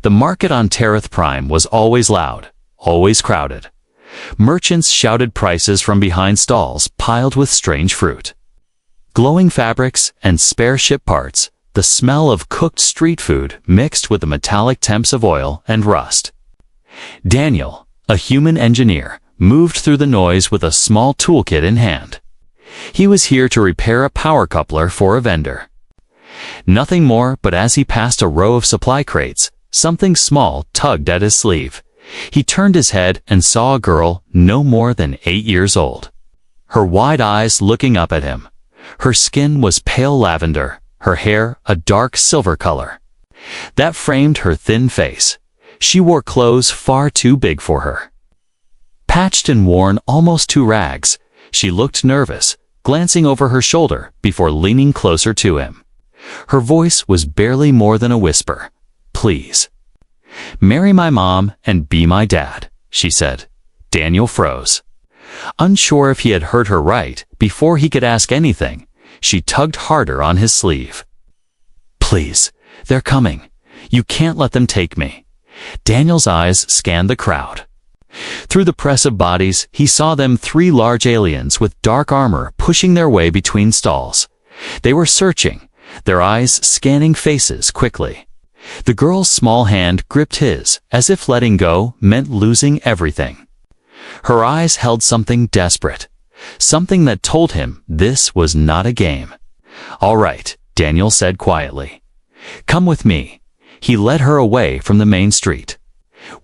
The market on Terath Prime was always loud, always crowded. Merchants shouted prices from behind stalls piled with strange fruit. Glowing fabrics and spare ship parts, the smell of cooked street food mixed with the metallic temps of oil and rust. Daniel, a human engineer, moved through the noise with a small toolkit in hand. He was here to repair a power coupler for a vendor. Nothing more, but as he passed a row of supply crates, something small tugged at his sleeve. He turned his head and saw a girl no more than 8 years old. Her wide eyes looking up at him. Her skin was pale lavender, her hair a dark silver color. That framed her thin face. She wore clothes far too big for her. Patched and worn almost to rags, she looked nervous, glancing over her shoulder before leaning closer to him. Her voice was barely more than a whisper. "Please. Marry my mom and be my dad," she said. Daniel froze. Unsure if he had heard her right, before he could ask anything, she tugged harder on his sleeve. "Please, they're coming. You can't let them take me." Daniel's eyes scanned the crowd. Through the press of bodies, he saw them 3 large aliens with dark armor pushing their way between stalls. They were searching, their eyes scanning faces quickly. The girl's small hand gripped his, as if letting go meant losing everything. Her eyes held something desperate, something that told him this was not a game. "All right," Daniel said quietly. "Come with me." He led her away from the main street.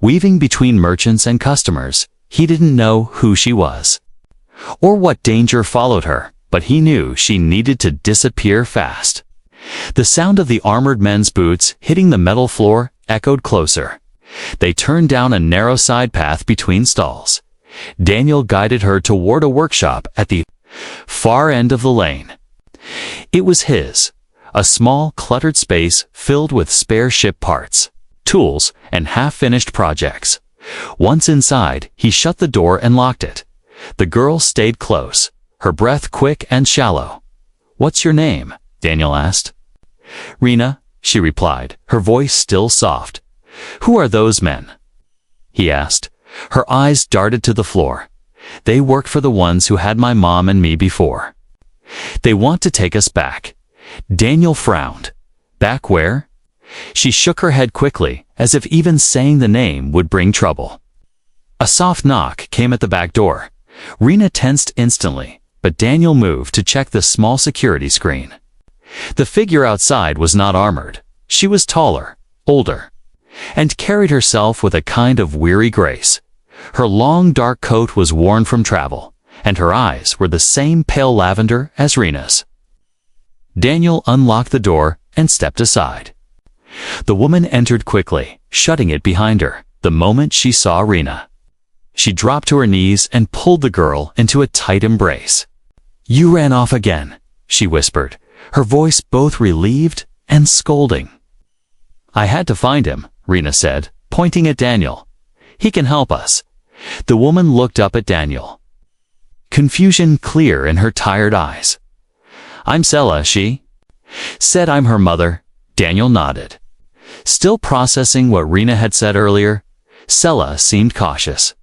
Weaving between merchants and customers, he didn't know who she was, or what danger followed her, but he knew she needed to disappear fast. The sound of the armored men's boots hitting the metal floor echoed closer. They turned down a narrow side path between stalls. Daniel guided her toward a workshop at the far end of the lane. It was his, a small, cluttered space filled with spare ship parts, tools, and half-finished projects. Once inside, he shut the door and locked it. The girl stayed close, her breath quick and shallow. "What's your name?" Daniel asked. "Rena," she replied, her voice still soft. "Who are those men?" he asked. Her eyes darted to the floor. "They worked for the ones who had my mom and me before. They want to take us back." Daniel frowned. "Back where?" She shook her head quickly, as if even saying the name would bring trouble. A soft knock came at the back door. Rena tensed instantly, but Daniel moved to check the small security screen. The figure outside was not armored. She was taller, older, and carried herself with a kind of weary grace. Her long dark coat was worn from travel, and her eyes were the same pale lavender as Rena's. Daniel unlocked the door and stepped aside. The woman entered quickly, shutting it behind her, the moment she saw Rena. She dropped to her knees and pulled the girl into a tight embrace. "You ran off again," she whispered, her voice both relieved and scolding. "I had to find him," Rena said, pointing at Daniel. "He can help us." The woman looked up at Daniel, confusion clear in her tired eyes. "I'm Sela," she said. "I'm her mother." Daniel nodded. Still processing what Rena had said earlier, Sela seemed cautious,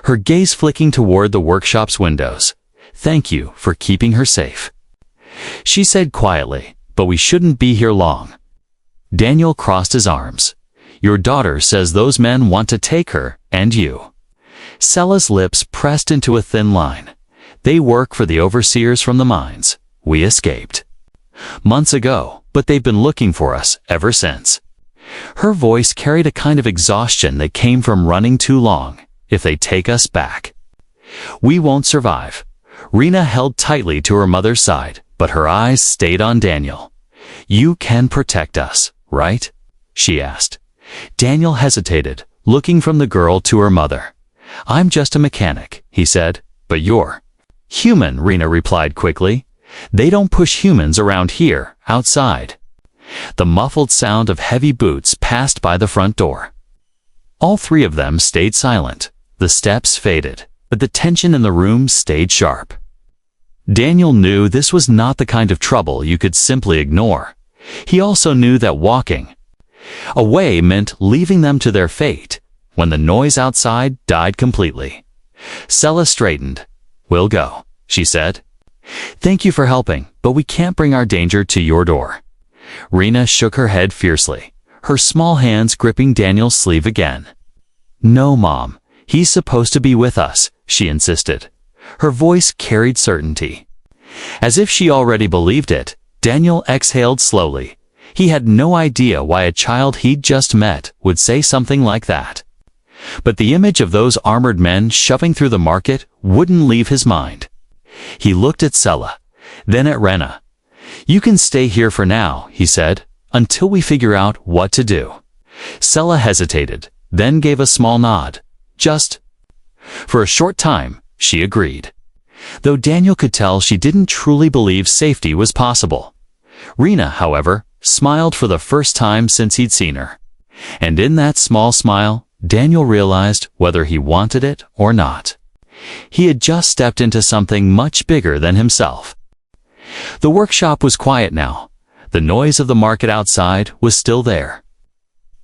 her gaze flicking toward the workshop's windows. "Thank you for keeping her safe," she said quietly, "but we shouldn't be here long." Daniel crossed his arms. "Your daughter says those men want to take her, and you." Sela's lips pressed into a thin line. "They work for the overseers from the mines. We escaped months ago, but they've been looking for us ever since." Her voice carried a kind of exhaustion that came from running too long. "If they take us back, we won't survive." Rena held tightly to her mother's side, but her eyes stayed on Daniel. "You can protect us, right?" she asked. Daniel hesitated, looking from the girl to her mother. "I'm just a mechanic," he said. "But you're human," Rena replied quickly. "They don't push humans around here, outside." The muffled sound of heavy boots passed by the front door. All 3 of them stayed silent. The steps faded, but the tension in the room stayed sharp. Daniel knew this was not the kind of trouble you could simply ignore. He also knew that walking Away meant leaving them to their fate when the noise outside died completely. Sella straightened. "We'll go," she said. "Thank you for helping, but we can't bring our danger to your door." Rena shook her head fiercely, her small hands gripping Daniel's sleeve again. "No, Mom. He's supposed to be with us," she insisted. Her voice carried certainty. As if she already believed it, Daniel exhaled slowly. He had no idea why a child he'd just met would say something like that. But the image of those armored men shoving through the market wouldn't leave his mind. He looked at Sella, then at Rena. "You can stay here for now," he said, "until we figure out what to do." Sella hesitated, then gave a small nod. "Just." For a short time, she agreed. Though Daniel could tell she didn't truly believe safety was possible. Rena, however, smiled for the first time since he'd seen her. And in that small smile, Daniel realized whether he wanted it or not. He had just stepped into something much bigger than himself. The workshop was quiet now. The noise of the market outside was still there.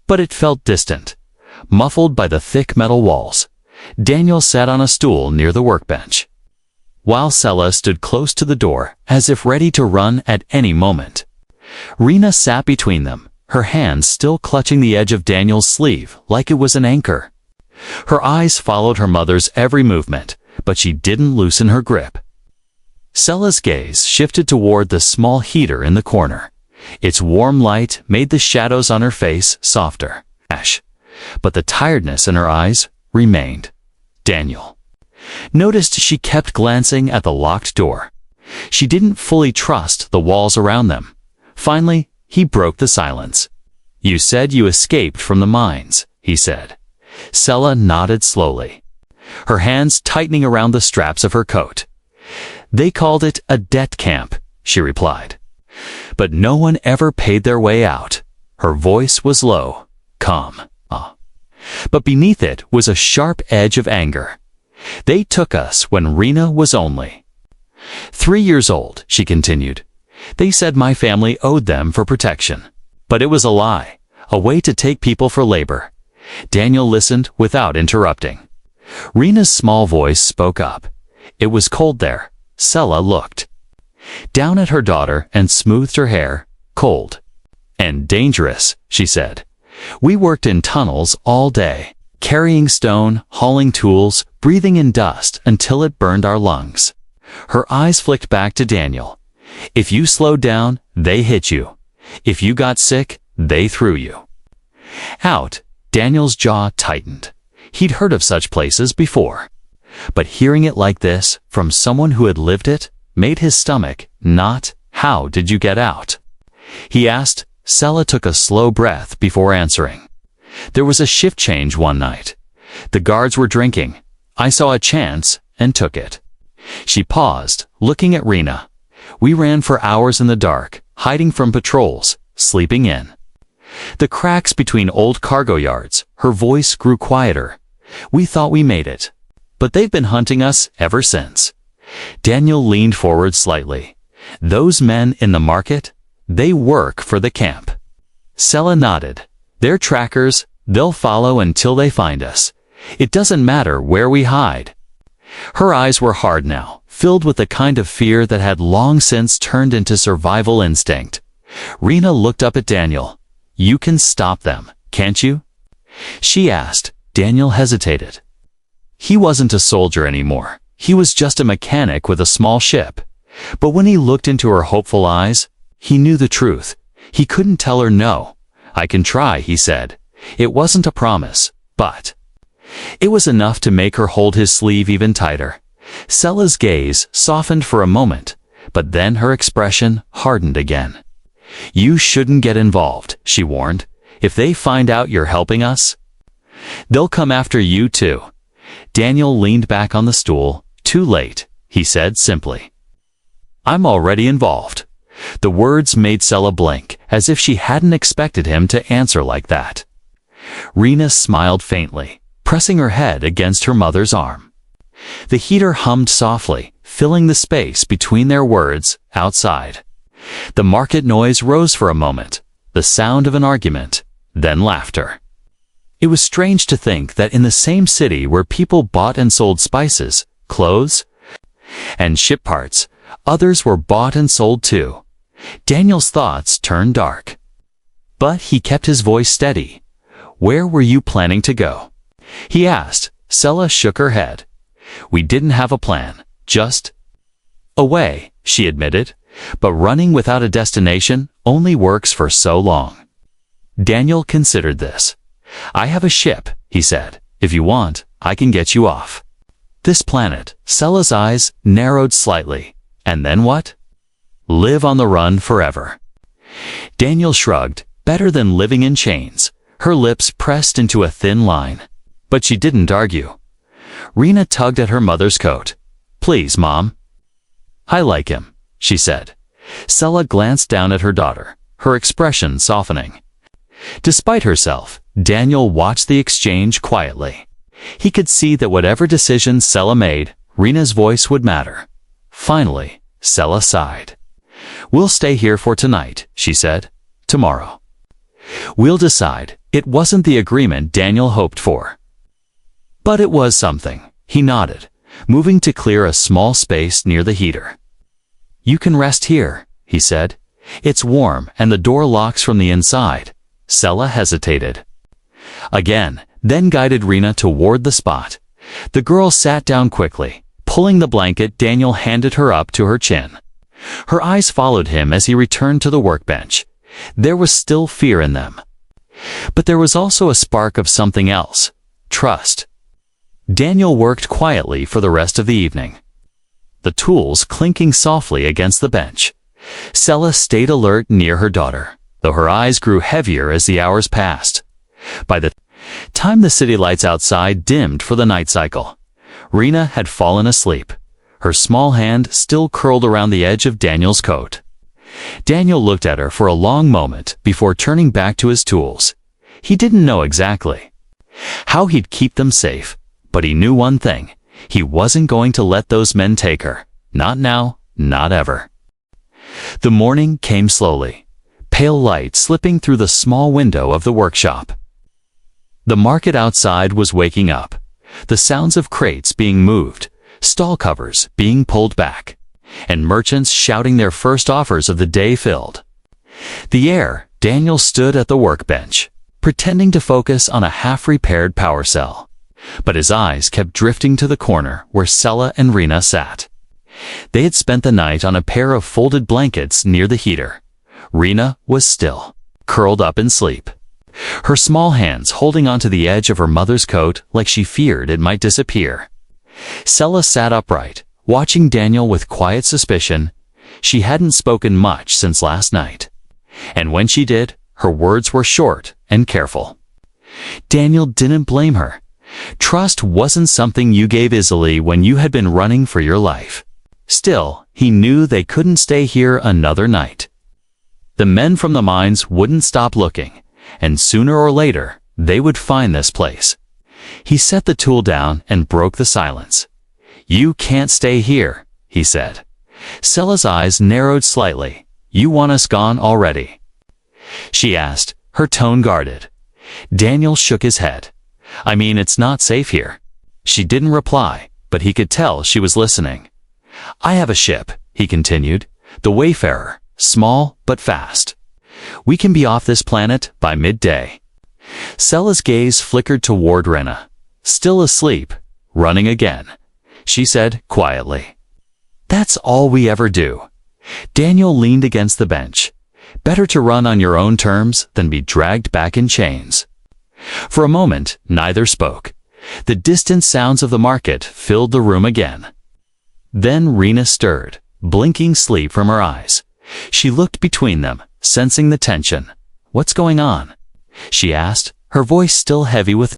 But it felt distant, muffled by the thick metal walls. Daniel sat on a stool near the workbench, while Sella stood close to the door, as if ready to run at any moment. Rena sat between them, her hands still clutching the edge of Daniel's sleeve like it was an anchor. Her eyes followed her mother's every movement, but she didn't loosen her grip. Sella's gaze shifted toward the small heater in the corner. Its warm light made the shadows on her face softer. But the tiredness in her eyes remained. Daniel noticed she kept glancing at the locked door. She didn't fully trust the walls around them. Finally, he broke the silence. "You said you escaped from the mines," he said. Sella nodded slowly, her hands tightening around the straps of her coat. "They called it a debt camp," she replied. "But no one ever paid their way out." Her voice was low, calm. But beneath it was a sharp edge of anger. "They took us when Rena was only 3 years old," she continued. "They said my family owed them for protection. But it was a lie, a way to take people for labor." Daniel listened without interrupting. Rena's small voice spoke up. It was cold there. Sella looked down at her daughter and smoothed her hair. "Cold and dangerous," she said. "We worked in tunnels all day, carrying stone, hauling tools, breathing in dust until it burned our lungs." Her eyes flicked back to Daniel. "If you slowed down, they hit you. If you got sick, they threw you out." Daniel's jaw tightened. He'd heard of such places before. But hearing it like this, from someone who had lived it, made his stomach knot. "How did you get out?" he asked. Sella took a slow breath before answering. "There was a shift change one night. The guards were drinking. I saw a chance and took it." She paused, looking at Rena. "We ran for hours in the dark, hiding from patrols, sleeping in the cracks between old cargo yards." Her voice grew quieter. "We thought we made it, but they've been hunting us ever since." Daniel leaned forward slightly. "Those men in the market? They work for the camp." Sella nodded. "They're trackers. They'll follow until they find us. It doesn't matter where we hide." Her eyes were hard now, filled with the kind of fear that had long since turned into survival instinct. Rena looked up at Daniel. "You can stop them, can't you?" she asked. Daniel hesitated. He wasn't a soldier anymore. He was just a mechanic with a small ship. But when he looked into her hopeful eyes, he knew the truth. He couldn't tell her no. "I can try," he said. It wasn't a promise, but it was enough to make her hold his sleeve even tighter. Sella's gaze softened for a moment, but then her expression hardened again. "You shouldn't get involved," she warned. "If they find out you're helping us, they'll come after you too." Daniel leaned back on the stool. "Too late," he said simply. "I'm already involved." The words made Sella blink, as if she hadn't expected him to answer like that. Rena smiled faintly, pressing her head against her mother's arm. The heater hummed softly, filling the space between their words outside. The market noise rose for a moment, the sound of an argument. then laughter. It was strange to think that in the same city where people bought and sold spices, clothes, and ship parts, others were bought and sold too. Daniel's thoughts turned dark. But he kept his voice steady. "Where were you planning to go?" he asked. Sela shook her head. "We didn't have a plan, just away," she admitted. "But running without a destination only works for so long." Daniel considered this. "I have a ship," he said. "If you want, I can get you off." This planet, Sela's eyes narrowed slightly. And then what? Live on the run forever. Daniel shrugged. Better than living in chains. Her lips pressed into a thin line. But she didn't argue. Rena tugged at her mother's coat. "Please, Mom." "I like him," she said. Sela glanced down at her daughter, her expression softening. Despite herself, Daniel watched the exchange quietly. He could see that whatever decision Sela made, Rena's voice would matter. Finally, Sela sighed. "We'll stay here for tonight," she said. "Tomorrow we'll decide." It wasn't the agreement Daniel hoped for. But it was something. He nodded, moving to clear a small space near the heater. "You can rest here," he said. "It's warm and the door locks from the inside." Sela hesitated again, then guided Rena toward the spot. The girl sat down quickly. Pulling the blanket Daniel handed her up to her chin. Her eyes followed him as he returned to the workbench. There was still fear in them. But there was also a spark of something else. Trust. Daniel worked quietly for the rest of the evening, the tools clinking softly against the bench. Sela stayed alert near her daughter, though her eyes grew heavier as the hours passed. By the time the city lights outside dimmed for the night cycle, Rena had fallen asleep, her small hand still curled around the edge of Daniel's coat. Daniel looked at her for a long moment before turning back to his tools. He didn't know exactly how he'd keep them safe, but he knew one thing. He wasn't going to let those men take her. Not now, not ever. The morning came slowly, pale light slipping through the small window of the workshop. The market outside was waking up. The sounds of crates being moved, stall covers being pulled back, and merchants shouting their first offers of the day filled the air. Daniel stood at the workbench, pretending to focus on a half-repaired power cell. But his eyes kept drifting to the corner where Sela and Rena sat. They had spent the night on a pair of folded blankets near the heater. Rena was still, curled up in sleep, her small hands holding onto the edge of her mother's coat like she feared it might disappear. Sela sat upright, watching Daniel with quiet suspicion. She hadn't spoken much since last night, and when she did, her words were short and careful. Daniel didn't blame her. Trust wasn't something you gave easily when you had been running for your life. Still, he knew they couldn't stay here another night. The men from the mines wouldn't stop looking, and sooner or later, they would find this place. He set the tool down and broke the silence. "You can't stay here," he said. Sela's eyes narrowed slightly. "You want us gone already?" she asked, her tone guarded. Daniel shook his head. "I mean, it's not safe here." She didn't reply, but he could tell she was listening. "I have a ship," he continued, "the Wayfarer, small but fast. We can be off this planet by midday." Sela's gaze flickered toward Rena. "Still asleep, running again," she said quietly. "That's all we ever do." Daniel leaned against the bench. "Better to run on your own terms than be dragged back in chains." For a moment, neither spoke. The distant sounds of the market filled the room again. Then Rena stirred, blinking sleep from her eyes. She looked between them, sensing the tension. "What's going on?" she asked, her voice still heavy with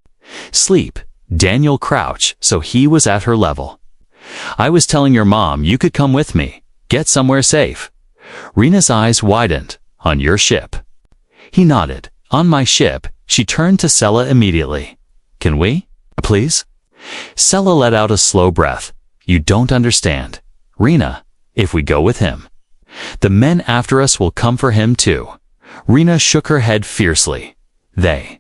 sleep. Daniel crouched so he was at her level. "I was telling your mom you could come with me, get somewhere safe." Rena's eyes widened. "On your ship?" He nodded. "On my ship." She turned to Sela immediately. "Can we, please?" Sela let out a slow breath. "You don't understand. Rena, if we go with him, the men after us will come for him too." Rena shook her head fiercely. They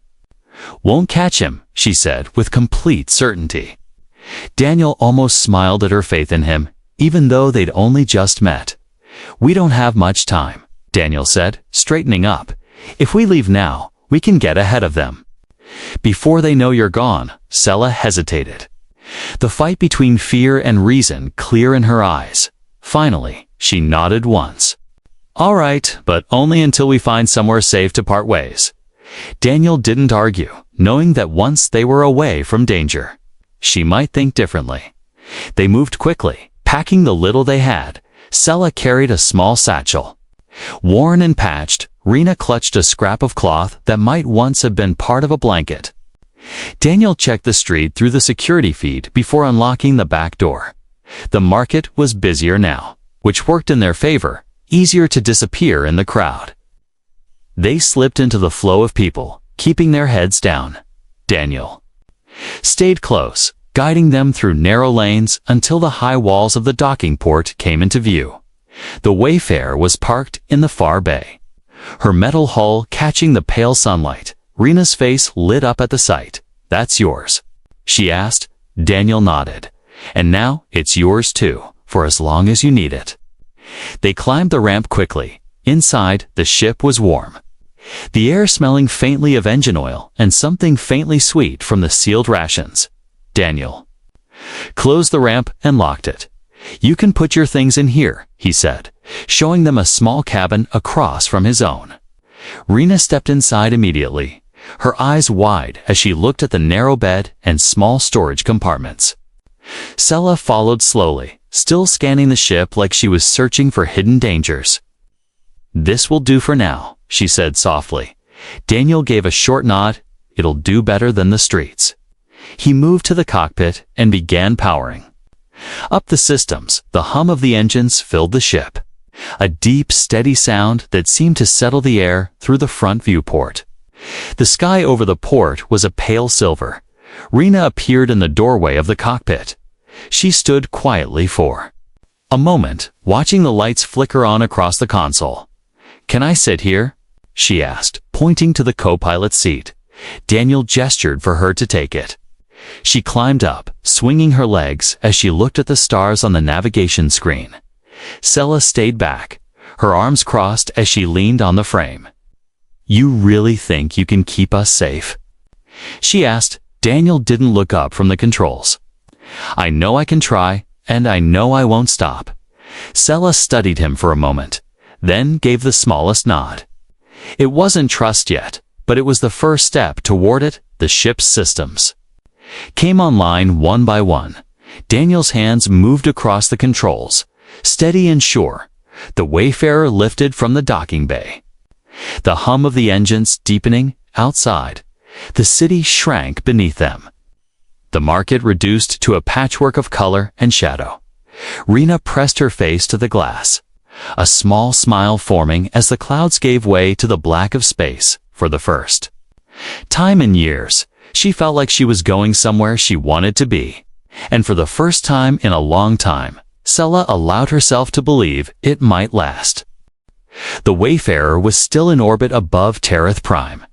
won't catch him, she said with complete certainty. Daniel almost smiled at her faith in him, even though they'd only just met. We don't have much time, Daniel said, straightening up. If we leave now, we can get ahead of them. Before they know you're gone, Sela hesitated. The fight between fear and reason clear in her eyes. Finally, she nodded once. All right, but only until we find somewhere safe to part ways. Daniel didn't argue, knowing that once they were away from danger, she might think differently. They moved quickly, packing the little they had. Sela carried a small satchel. Worn and patched, Rena clutched a scrap of cloth that might once have been part of a blanket. Daniel checked the street through the security feed before unlocking the back door. The market was busier now, which worked in their favor, easier to disappear in the crowd. They slipped into the flow of people, keeping their heads down. Daniel stayed close, guiding them through narrow lanes until the high walls of the docking port came into view. The Wayfarer was parked in the far bay. Her metal hull catching the pale sunlight, Rena's face lit up at the sight. That's yours, she asked. Daniel nodded. And now it's yours too, for as long as you need it. They climbed the ramp quickly. Inside, the ship was warm, the air smelling faintly of engine oil and something faintly sweet from the sealed rations. Daniel closed the ramp and locked it. You can put your things in here, he said, showing them a small cabin across from his own. Rena stepped inside immediately, her eyes wide as she looked at the narrow bed and small storage compartments. Sela followed slowly, still scanning the ship like she was searching for hidden dangers. This will do for now, she said softly. Daniel gave a short nod. It'll do better than the streets. He moved to the cockpit and began powering up the systems. The hum of the engines filled the ship, a deep, steady sound that seemed to settle the air through the front viewport. The sky over the port was a pale silver. Rena appeared in the doorway of the cockpit. She stood quietly for a moment, watching the lights flicker on across the console. Can I sit here? She asked, pointing to the co-pilot's seat. Daniel gestured for her to take it. She climbed up, swinging her legs as she looked at the stars on the navigation screen. Sela stayed back, her arms crossed as she leaned on the frame. You really think you can keep us safe? She asked. Daniel didn't look up from the controls. I know I can try, and I know I won't stop. Sela studied him for a moment, then gave the smallest nod. It wasn't trust yet, but it was the first step toward it. The ship's systems came online one by one. Daniel's hands moved across the controls, steady and sure. The Wayfarer lifted from the docking bay, the hum of the engines deepening outside. The city shrank beneath them. The market reduced to a patchwork of color and shadow. Rena pressed her face to the glass, a small smile forming as the clouds gave way to the black of space. For the first time in years, she felt like she was going somewhere she wanted to be. And for the first time in a long time, Sela allowed herself to believe it might last. The Wayfarer was still in orbit above Tereth Prime.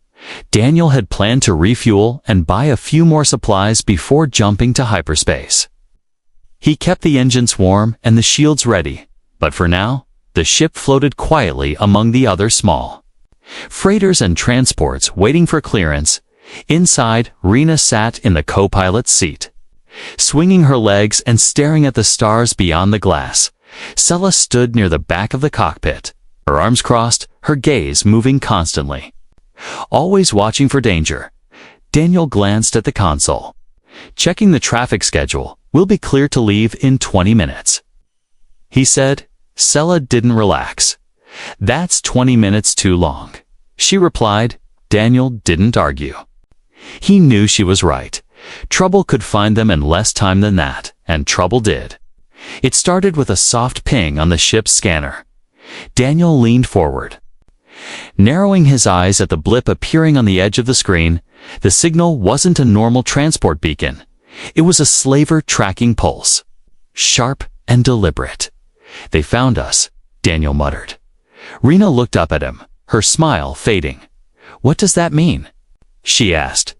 Daniel had planned to refuel and buy a few more supplies before jumping to hyperspace. He kept the engines warm and the shields ready, but for now, the ship floated quietly among the other small freighters and transports waiting for clearance. Inside, Rena sat in the co-pilot's seat, swinging her legs and staring at the stars beyond the glass. Sela stood near the back of the cockpit, her arms crossed, her gaze moving constantly, always watching for danger. Daniel glanced at the console. Checking the traffic schedule. We'll be clear to leave in 20 minutes. He said. Sela didn't relax. That's 20 minutes too long, she replied. Daniel didn't argue. He knew she was right. Trouble could find them in less time than that, and trouble did. It started with a soft ping on the ship's scanner. Daniel leaned forward, narrowing his eyes at the blip appearing on the edge of the screen. The signal wasn't a normal transport beacon. It was a slaver tracking pulse, sharp and deliberate. They found us, Daniel muttered. Rena looked up at him, her smile fading. What does that mean? she asked.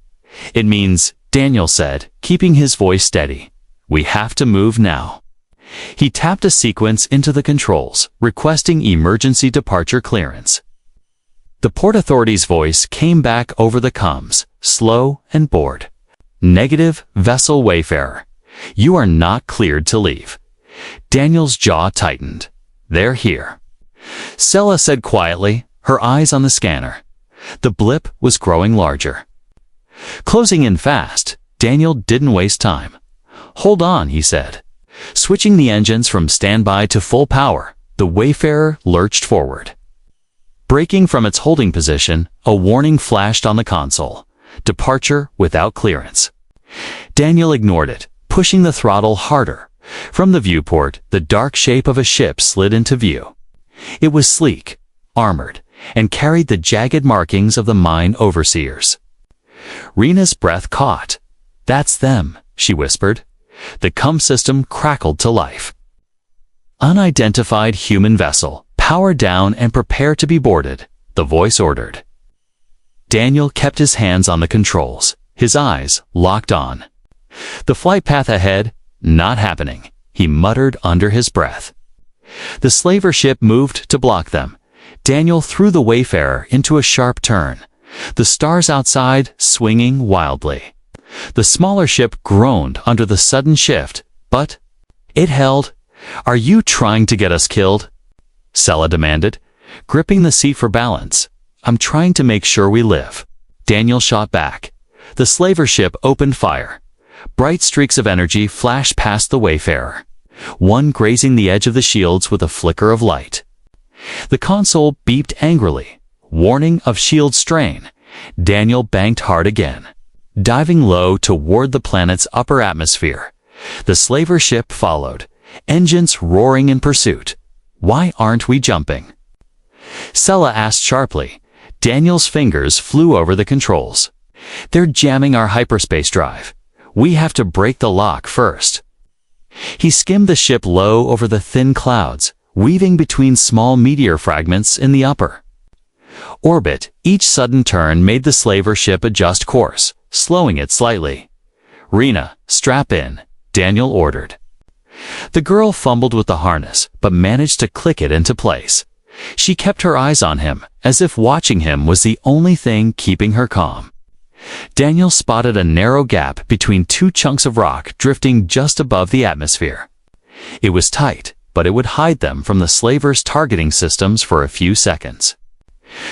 "It means," Daniel said, keeping his voice steady, "we have to move now." He tapped a sequence into the controls, requesting emergency departure clearance. The Port Authority's voice came back over the comms, slow and bored. "Negative, vessel Wayfarer. You are not cleared to leave." Daniel's jaw tightened. "They're here," Sella said quietly, her eyes on the scanner. The blip was growing larger. Closing in fast, Daniel didn't waste time. "Hold on," he said. Switching the engines from standby to full power, the Wayfarer lurched forward. Breaking from its holding position, a warning flashed on the console. "Departure without clearance." Daniel ignored it, pushing the throttle harder. From the viewport, the dark shape of a ship slid into view. It was sleek, armored, and carried the jagged markings of the mine overseers. Rena's breath caught. "That's them," she whispered. The comm system crackled to life. "Unidentified human vessel, power down and prepare to be boarded," the voice ordered. Daniel kept his hands on the controls, his eyes locked on. The flight path ahead, not happening, he muttered under his breath. The slaver ship moved to block them. Daniel threw the Wayfarer into a sharp turn, the stars outside swinging wildly. The smaller ship groaned under the sudden shift, but it held. "Are you trying to get us killed?" Sella demanded, gripping the seat for balance. "I'm trying to make sure we live." Daniel shot back. The slaver ship opened fire. Bright streaks of energy flashed past the Wayfarer, one grazing the edge of the shields with a flicker of light. The console beeped angrily, warning of shield strain. Daniel banked hard again, diving low toward the planet's upper atmosphere. The slaver ship followed, engines roaring in pursuit. "Why aren't we jumping?" Sella asked sharply. Daniel's fingers flew over the controls. "They're jamming our hyperspace drive. We have to break the lock first." He skimmed the ship low over the thin clouds, weaving between small meteor fragments in the upper orbit. Each sudden turn made the slaver ship adjust course, slowing it slightly. "Rena, strap in," Daniel ordered. The girl fumbled with the harness, but managed to click it into place. She kept her eyes on him, as if watching him was the only thing keeping her calm. Daniel spotted a narrow gap between two chunks of rock drifting just above the atmosphere. It was tight, but it would hide them from the slaver's targeting systems for a few seconds.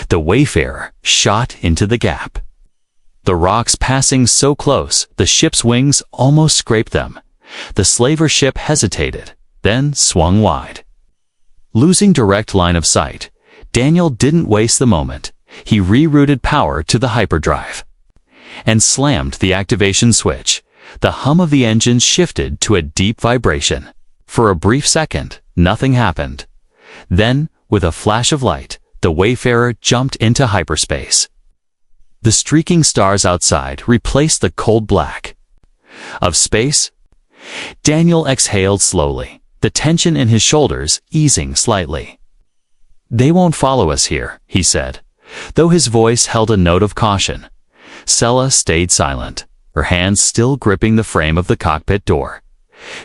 The Wayfarer shot into the gap. The rocks passing so close, the ship's wings almost scraped them. The slaver ship hesitated, then swung wide. Losing direct line of sight, Daniel didn't waste the moment. He rerouted power to the hyperdrive and slammed the activation switch. The hum of the engine shifted to a deep vibration. For a brief second, nothing happened. Then, with a flash of light, the Wayfarer jumped into hyperspace. The streaking stars outside replaced the cold black of space. Daniel exhaled slowly, the tension in his shoulders easing slightly. "They won't follow us here," he said, though his voice held a note of caution. Sella stayed silent, her hands still gripping the frame of the cockpit door.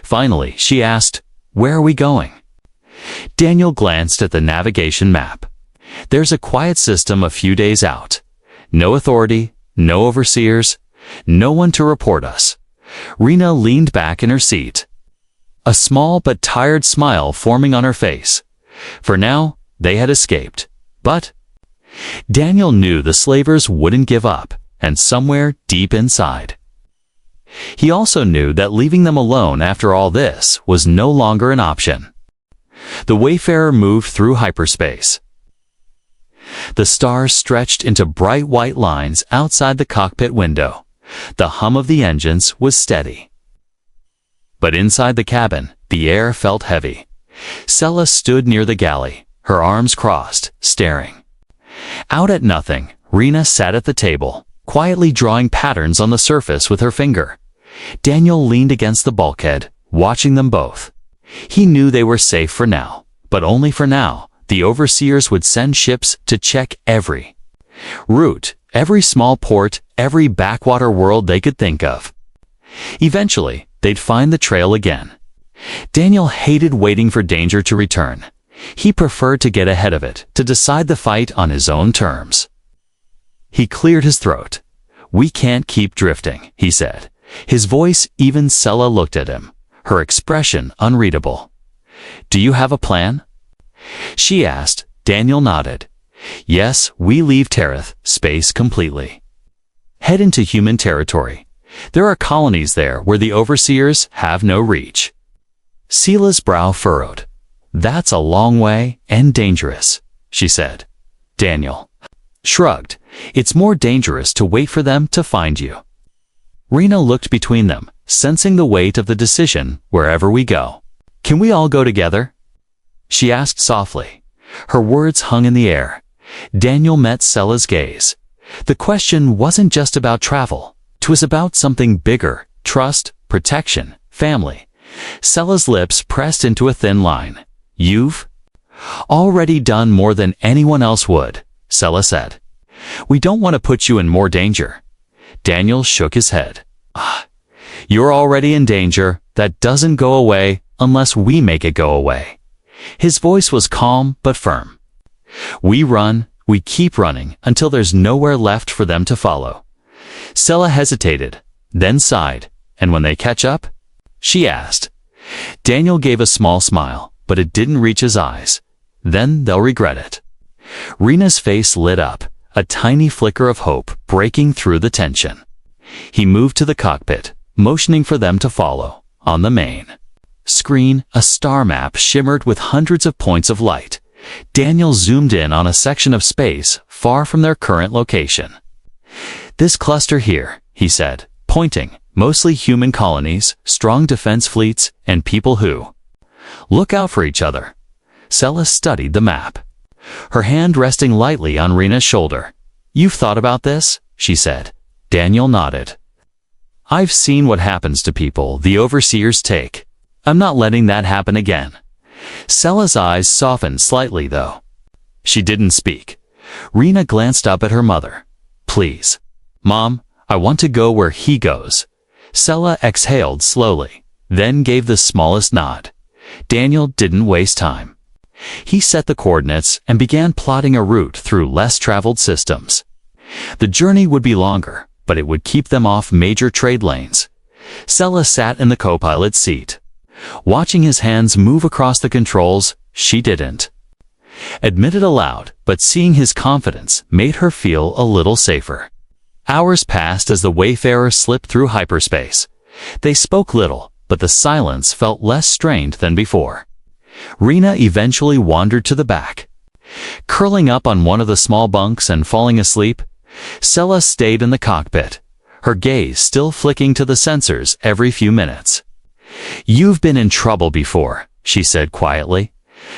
Finally, she asked, "Where are we going?" Daniel glanced at the navigation map. "There's a quiet system a few days out. No authority, no overseers, no one to report us." Rena leaned back in her seat, a small but tired smile forming on her face. For now, they had escaped. But Daniel knew the slavers wouldn't give up, and somewhere deep inside, he also knew that leaving them alone after all this was no longer an option. The Wayfarer moved through hyperspace. The stars stretched into bright white lines outside the cockpit window. The hum of the engines was steady. But inside the cabin, the air felt heavy. Sella stood near the galley, her arms crossed, staring out at nothing. Rena sat at the table, quietly drawing patterns on the surface with her finger. Daniel leaned against the bulkhead, watching them both. He knew they were safe for now, but only for now. The overseers would send ships to check every route, every small port, every backwater world they could think of. Eventually, they'd find the trail again. Daniel hated waiting for danger to return. He preferred to get ahead of it, to decide the fight on his own terms. He cleared his throat. "We can't keep drifting," he said. His voice, even Sella looked at him, her expression unreadable. "Do you have a plan?" she asked. Daniel nodded. "Yes, we leave Terrath, space completely. Head into human territory. There are colonies there where the overseers have no reach." Sela's brow furrowed. "That's a long way and dangerous," she said. Daniel shrugged. "It's more dangerous to wait for them to find you." Rena looked between them, sensing the weight of the decision wherever we go. "Can we all go together?" she asked softly. Her words hung in the air. Daniel met Sela's gaze. The question wasn't just about travel. It was about something bigger: trust, protection, family. Sela's lips pressed into a thin line. "You've already done more than anyone else would," Sela said. "We don't want to put you in more danger." Daniel shook his head. "You're already in danger. That doesn't go away unless we make it go away." His voice was calm but firm. "We run, we keep running until there's nowhere left for them to follow." Sela hesitated, then sighed. "And when they catch up?" she asked. Daniel gave a small smile, but it didn't reach his eyes. "Then they'll regret it." Rena's face lit up, a tiny flicker of hope breaking through the tension. He moved to the cockpit, motioning for them to follow. On the main screen, a star map shimmered with hundreds of points of light. Daniel zoomed in on a section of space far from their current location. "This cluster here," he said, pointing, "mostly human colonies, strong defense fleets, and people who look out for each other." Sela studied the map, her hand resting lightly on Rena's shoulder. "You've thought about this?" she said. Daniel nodded. "I've seen what happens to people the overseers take. I'm not letting that happen again." Sela's eyes softened slightly, though. She didn't speak. Rena glanced up at her mother. "Please, Mom, I want to go where he goes." Sela exhaled slowly, then gave the smallest nod. Daniel didn't waste time. He set the coordinates and began plotting a route through less traveled systems. The journey would be longer, but it would keep them off major trade lanes. Sela sat in the co-pilot seat. Watching his hands move across the controls, she didn't admit it aloud, but seeing his confidence made her feel a little safer. Hours passed as the Wayfarer slipped through hyperspace. They spoke little, but the silence felt less strained than before. Rena eventually wandered to the back. Curling up on one of the small bunks and falling asleep, Sela stayed in the cockpit, her gaze still flicking to the sensors every few minutes. "You've been in trouble before," she said quietly.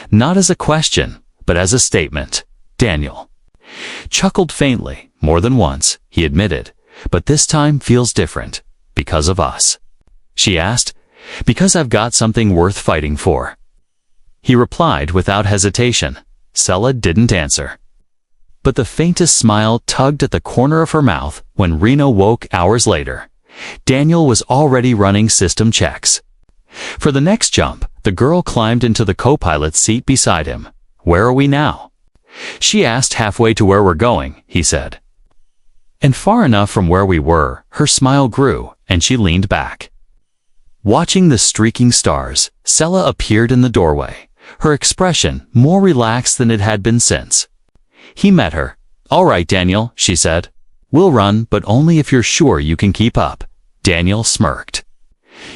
Not as a question, but as a statement. Daniel chuckled faintly. "More than once," he admitted, "but this time feels different. Because of us." She asked. "Because I've got something worth fighting for." He replied without hesitation. Sela didn't answer. But the faintest smile tugged at the corner of her mouth when Rena woke hours later. Daniel was already running system checks. For the next jump, the girl climbed into the co-pilot seat beside him. "Where are we now?" she asked. "Halfway to where we're going," he said. And far enough from where we were, her smile grew, and she leaned back. Watching the streaking stars, Sela appeared in the doorway, her expression more relaxed than it had been since. He met her. "All right, Daniel," she said. "We'll run, but only if you're sure you can keep up." Daniel smirked.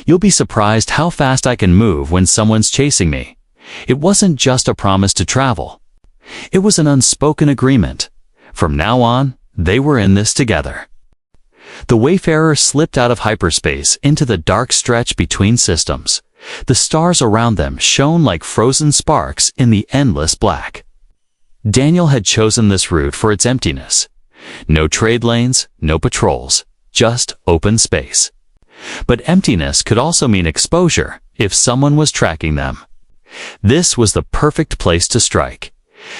"You'll be surprised how fast I can move when someone's chasing me." It wasn't just a promise to travel. It was an unspoken agreement. From now on, they were in this together. The Wayfarer slipped out of hyperspace into the dark stretch between systems. The stars around them shone like frozen sparks in the endless black. Daniel had chosen this route for its emptiness. No trade lanes, no patrols, just open space. But emptiness could also mean exposure if someone was tracking them. This was the perfect place to strike.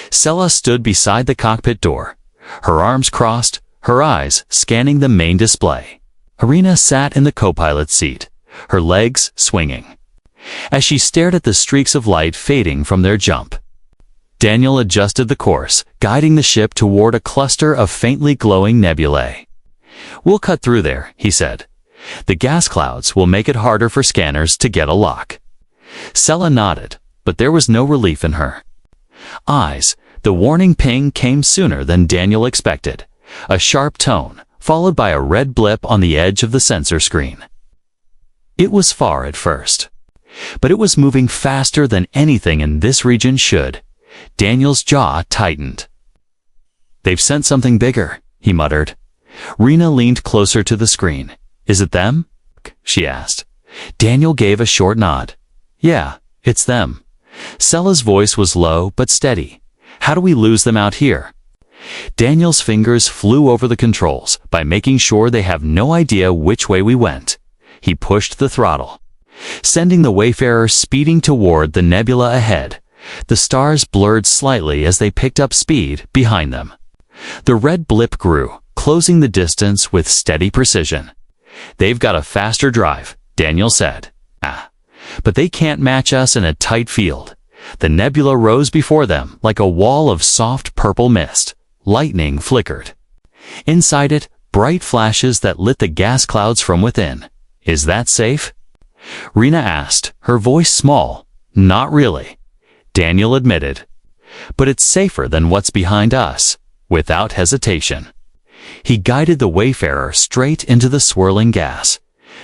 Sela stood beside the cockpit door, her arms crossed, her eyes scanning the main display. Irina sat in the co-pilot's seat, her legs swinging, as she stared at the streaks of light fading from their jump. Daniel adjusted the course, guiding the ship toward a cluster of faintly glowing nebulae. "We'll cut through there," he said. "The gas clouds will make it harder for scanners to get a lock." Sella nodded, but there was no relief in her eyes. The warning ping came sooner than Daniel expected, a sharp tone, followed by a red blip on the edge of the sensor screen. It was far at first, but it was moving faster than anything in this region should. Daniel's jaw tightened. "They've sent something bigger," he muttered. Rena leaned closer to the screen. "Is it them?" she asked. Daniel gave a short nod. "Yeah, it's them." Sella's voice was low but steady. "How do we lose them out here?" Daniel's fingers flew over the controls by making sure they have no idea which way we went. He pushed the throttle, sending the Wayfarer speeding toward the nebula ahead. The stars blurred slightly as they picked up speed behind them. The red blip grew, closing the distance with steady precision. "They've got a faster drive," Daniel said. But they can't match us in a tight field." The nebula rose before them like a wall of soft purple mist. Lightning flickered. Inside it, bright flashes that lit the gas clouds from within. "Is that safe?" Rena asked, her voice small. "Not really," Daniel admitted. "But it's safer than what's behind us." Without hesitation, he guided the Wayfarer straight into the swirling gas.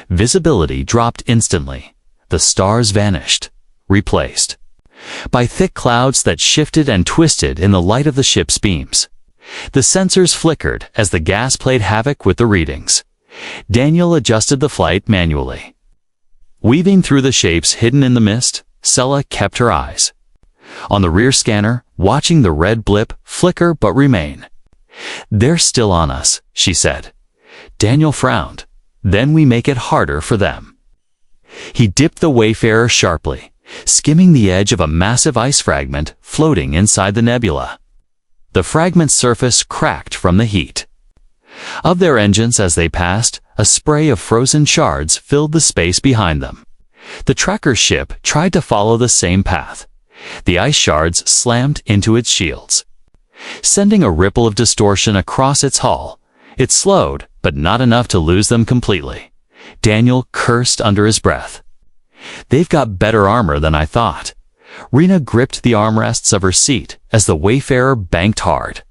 Visibility dropped instantly. The stars vanished, replaced by thick clouds that shifted and twisted in the light of the ship's beams. The sensors flickered as the gas played havoc with the readings. Daniel adjusted the flight manually. Weaving through the shapes hidden in the mist, Sella kept her eyes on the rear scanner, watching the red blip flicker but remain. "They're still on us," she said. Daniel frowned. "Then we make it harder for them." He dipped the Wayfarer sharply, skimming the edge of a massive ice fragment floating inside the nebula. The fragment's surface cracked from the heat of their engines as they passed. A spray of frozen shards filled the space behind them. The tracker ship tried to follow the same path. The ice shards slammed into its shields, sending a ripple of distortion across its hull. It slowed, but not enough to lose them completely. Daniel cursed under his breath. "They've got better armor than I thought." Rena gripped the armrests of her seat as the Wayfarer banked hard.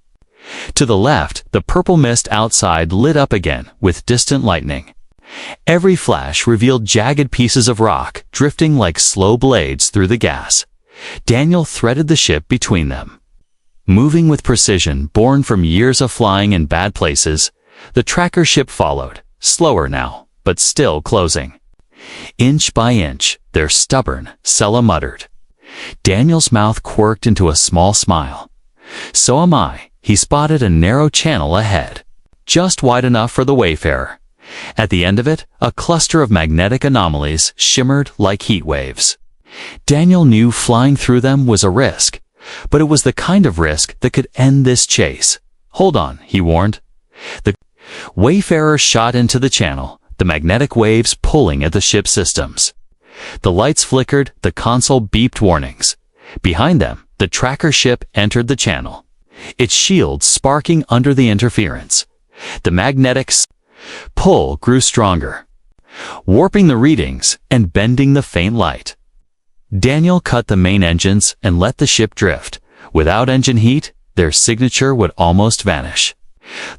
To the left, the purple mist outside lit up again with distant lightning. Every flash revealed jagged pieces of rock drifting like slow blades through the gas. Daniel threaded the ship between them. Moving with precision born from years of flying in bad places, the tracker ship followed, slower now, but still closing. Inch by inch, they're stubborn, Sella muttered. Daniel's mouth quirked into a small smile. "So am I." He spotted a narrow channel ahead, just wide enough for the Wayfarer. At the end of it, a cluster of magnetic anomalies shimmered like heat waves. Daniel knew flying through them was a risk, but it was the kind of risk that could end this chase. "Hold on," he warned. The Wayfarer shot into the channel, the magnetic waves pulling at the ship's systems. The lights flickered, the console beeped warnings. Behind them, the tracker ship entered the channel, its shield sparking under the interference. The magnetic pull grew stronger, warping the readings and bending the faint light. Daniel cut the main engines and let the ship drift. Without engine heat, their signature would almost vanish.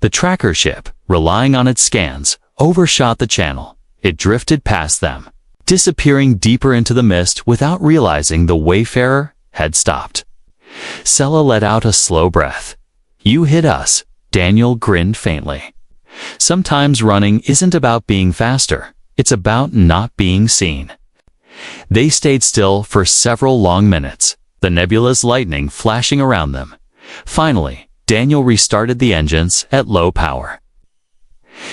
The tracker ship, relying on its scans, overshot the channel. It drifted past them, disappearing deeper into the mist without realizing the Wayfarer had stopped. Sella let out a slow breath. "You hit us," Daniel grinned faintly. "Sometimes running isn't about being faster, it's about not being seen." They stayed still for several long minutes, the nebula's lightning flashing around them. Finally, Daniel restarted the engines at low power,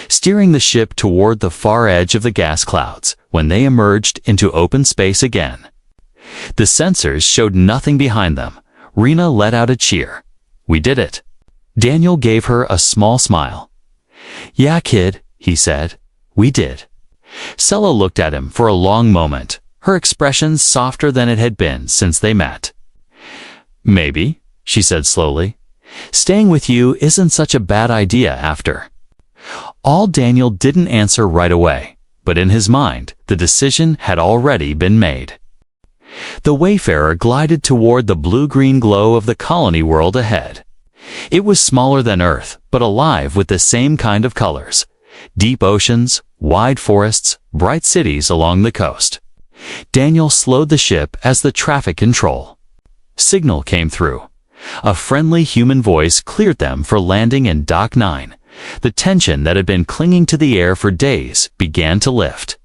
steering the ship toward the far edge of the gas clouds. When they emerged into open space again, the sensors showed nothing behind them. Rena let out a cheer. "We did it." Daniel gave her a small smile. "Yeah, kid," he said. "We did." Sella looked at him for a long moment, her expression softer than it had been since they met. "Maybe," she said slowly. "Staying with you isn't such a bad idea after." All Daniel didn't answer right away, but in his mind, the decision had already been made. The wayfarer glided toward the blue-green glow of the colony world ahead. It was smaller than Earth, but alive with the same kind of colors. Deep oceans, wide forests, bright cities along the coast. Daniel slowed the ship as the traffic control signal came through. A friendly human voice cleared them for landing in Dock 9. The tension that had been clinging to the air for days began to lift.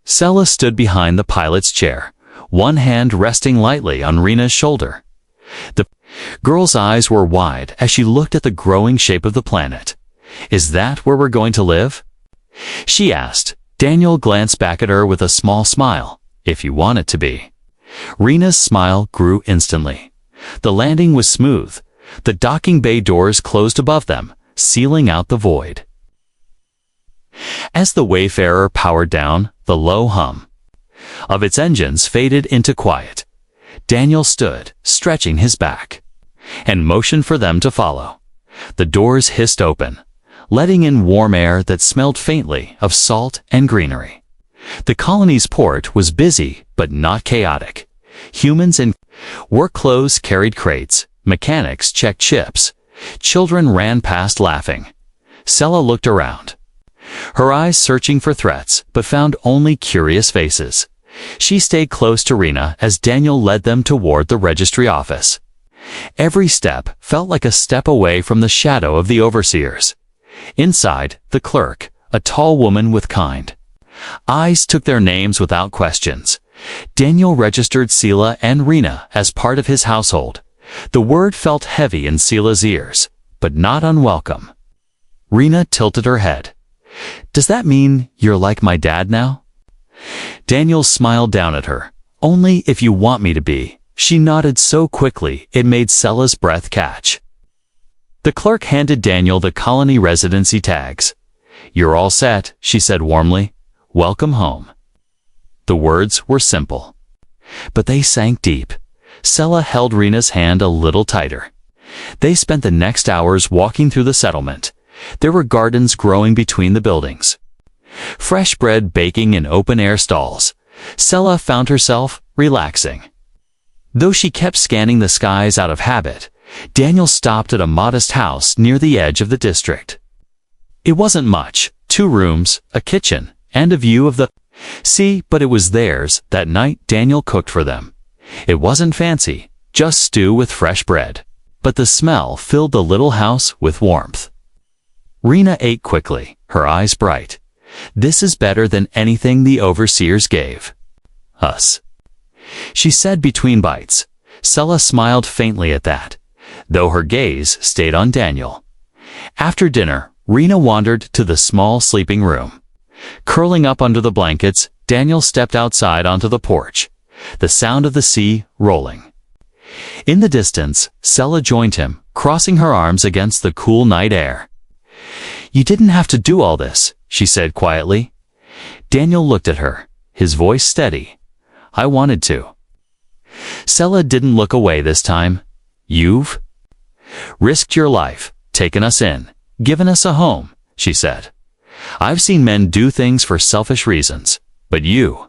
Sella stood behind the pilot's chair, one hand resting lightly on Rena's shoulder. The girl's eyes were wide as she looked at the growing shape of the planet. "Is that where we're going to live?" she asked. Daniel glanced back at her with a small smile. "If you want it to be." Rena's smile grew instantly. The landing was smooth. The docking bay doors closed above them, sealing out the void. As the Wayfarer powered down, the low hum of its engines faded into quiet. Daniel stood, stretching his back, and motioned for them to follow. The doors hissed open, letting in warm air that smelled faintly of salt and greenery. The colony's port was busy, but not chaotic. Humans in work clothes carried crates, mechanics checked ships, children ran past laughing. Sella looked around, her eyes searching for threats, but found only curious faces. She stayed close to Rena as Daniel led them toward the registry office. Every step felt like a step away from the shadow of the overseers. Inside, the clerk, a tall woman with kind eyes, took their names without questions. Daniel registered Sela and Rena as part of his household. The word felt heavy in Sela's ears, but not unwelcome. Rena tilted her head. "Does that mean you're like my dad now?" Daniel smiled down at her. "Only if you want me to be." She nodded so quickly it made Sela's breath catch. The clerk handed Daniel the colony residency tags. "You're all set," she said warmly. "Welcome home." The words were simple, but they sank deep. Sela held Rena's hand a little tighter. They spent the next hours walking through the settlement. There were gardens growing between the buildings, fresh bread baking in open-air stalls. Sela found herself relaxing. Though she kept scanning the skies out of habit, Daniel stopped at a modest house near the edge of the district. It wasn't much, 2 rooms, a kitchen, and a view of the sea, but it was theirs. That night Daniel cooked for them. It wasn't fancy, just stew with fresh bread, but the smell filled the little house with warmth. Rena ate quickly, her eyes bright. "This is better than anything the overseers gave us," she said between bites. Sela smiled faintly at that, though her gaze stayed on Daniel. After dinner, Rena wandered to the small sleeping room. Curling up under the blankets, Daniel stepped outside onto the porch, the sound of the sea rolling. In the distance, Sela joined him, crossing her arms against the cool night air. "You didn't have to do all this," she said quietly. Daniel looked at her, his voice steady. "I wanted to." Sela didn't look away this time. "You've risked your life, taken us in, given us a home," she said. "I've seen men do things for selfish reasons, but you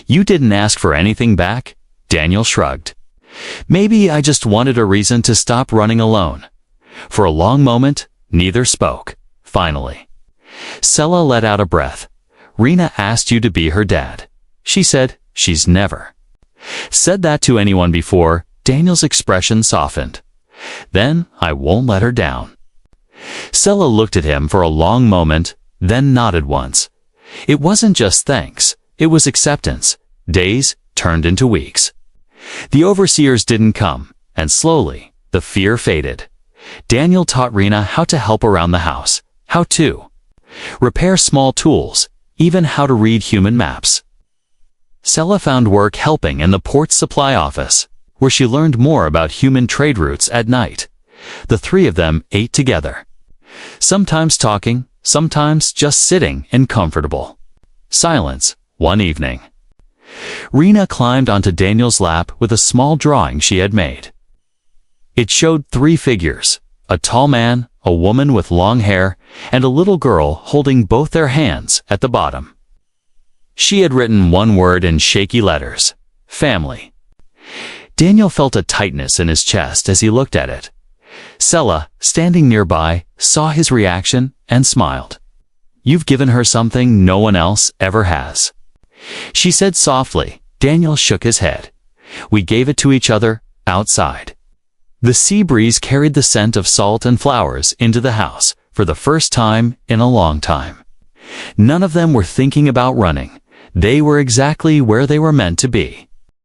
didn't ask for anything back." Daniel shrugged. "Maybe I just wanted a reason to stop running alone." For a long moment, neither spoke. Finally, Sela let out a breath. "Rena asked you to be her dad." She said, "She's never said that to anyone before." Daniel's expression softened. "Then I won't let her down." Sela looked at him for a long moment, then nodded once. It wasn't just thanks, it was acceptance. Days turned into weeks. The overseers didn't come, and slowly, the fear faded. Daniel taught Rena how to help around the house, how to repair small tools, even how to read human maps. Sela found work helping in the port supply office, where she learned more about human trade routes at night. The 3 of them ate together, Sometimes talking, sometimes just sitting and comfortable. Silence, one evening. Rena climbed onto Daniel's lap with a small drawing she had made. It showed 3 figures, a tall man, a woman with long hair, and a little girl holding both their hands at the bottom. She had written one word in shaky letters: family. Daniel felt a tightness in his chest as he looked at it. Sela, standing nearby, saw his reaction and smiled. "You've given her something no one else ever has," she said softly. Daniel shook his head. "We gave it to each other outside." The sea breeze carried the scent of salt and flowers into the house for the first time in a long time. None of them were thinking about running. They were exactly where they were meant to be.